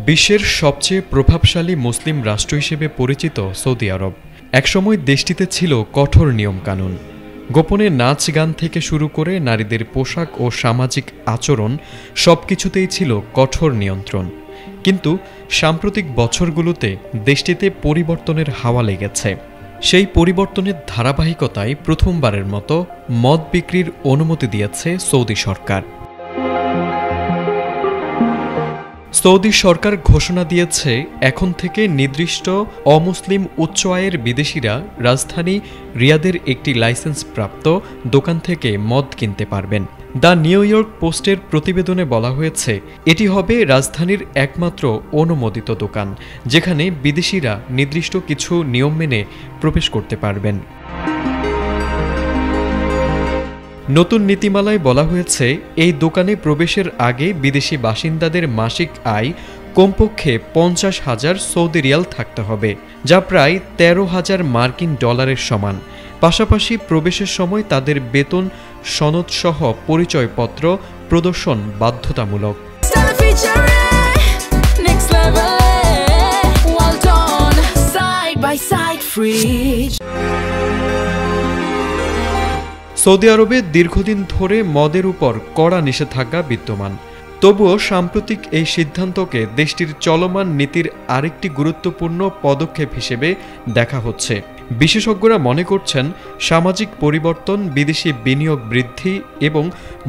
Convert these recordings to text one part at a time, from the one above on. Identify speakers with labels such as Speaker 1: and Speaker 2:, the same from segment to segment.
Speaker 1: বিশ্বের সবচেয়ে প্রভাবশালী মুসলিম রাষ্ট্র হিসেবে পরিচিত সৌদি আরব একসময় দেশটিতে ছিল কঠোর নিয়মকানুন। গোপনে নাচ গান থেকে শুরু করে নারীদের পোশাক ও সামাজিক আচরণ সবকিছুতেই ছিল কঠোর নিয়ন্ত্রণ। কিন্তু সাম্প্রতিক বছরগুলোতে দেশটিতে পরিবর্তনের হাওয়া লেগেছে। সেই পরিবর্তনের ধারাবাহিকতায় প্রথমবারের মতো মদ বিক্রির অনুমতি দিয়েছে সৌদি সরকার। সৌদি সরকার ঘোষণা দিয়েছে, এখন থেকে নির্দিষ্ট অমুসলিম উচ্চ আয়ের বিদেশিরা রাজধানী রিয়াদের একটি লাইসেন্সপ্রাপ্ত দোকান থেকে মদ কিনতে পারবেন। দ্য নিউ ইয়র্ক পোস্টের প্রতিবেদনে বলা হয়েছে, এটি হবে রাজধানীর একমাত্র অনুমোদিত দোকান যেখানে বিদেশিরা নির্দিষ্ট কিছু নিয়ম মেনে প্রবেশ করতে পারবেন। নতুন নীতিমালায় বলা হয়েছে, এই দোকানে প্রবেশের আগে বিদেশি বাসিন্দাদের মাসিক আয় কমপক্ষে 50,000 সৌদি রিয়াল থাকতে হবে, যা প্রায় 13,000 মার্কিন ডলারের সমান। পাশাপাশি প্রবেশের সময় তাদের বেতন সনদসহ পরিচয়পত্র প্রদর্শন বাধ্যতামূলক। সৌদি আরবে দীর্ঘদিন ধরে মদের উপর কড়া নিষেধাজ্ঞা বিদ্যমান। তবুও সাম্প্রতিক এই সিদ্ধান্তকে দেশটির চলমান নীতির আরেকটি গুরুত্বপূর্ণ পদক্ষেপ হিসেবে দেখা হচ্ছে। বিশেষজ্ঞরা মনে করছেন, সামাজিক পরিবর্তন, বিদেশি বিনিয়োগ বৃদ্ধি এবং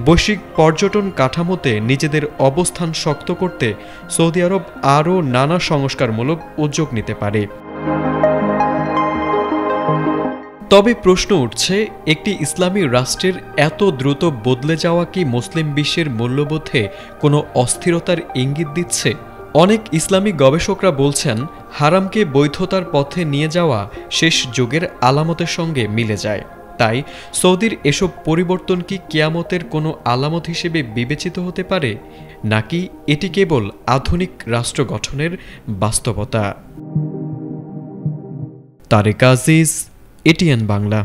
Speaker 1: বৈশ্বিক পর্যটন কাঠামোতে নিজেদের অবস্থান শক্ত করতে সৌদি আরব আরও নানা সংস্কারমূলক উদ্যোগ নিতে পারে। তবে প্রশ্ন উঠছে, একটি ইসলামী রাষ্ট্রের এত দ্রুত বদলে যাওয়া কি মুসলিম বিশ্বের মূল্যবোধে কোনো অস্থিরতার ইঙ্গিত দিচ্ছে? অনেক ইসলামী গবেষকরা বলছেন, হারামকে বৈধতার পথে নিয়ে যাওয়া শেষ যুগের আলামতের সঙ্গে মিলে যায়। তাই সৌদির এসব পরিবর্তন কি কিয়ামতের কোনো আলামত হিসেবে বিবেচিত হতে পারে, নাকি এটি কেবল আধুনিক রাষ্ট্র গঠনের বাস্তবতা? তারেক আজিজ, এটিএন বাংলা।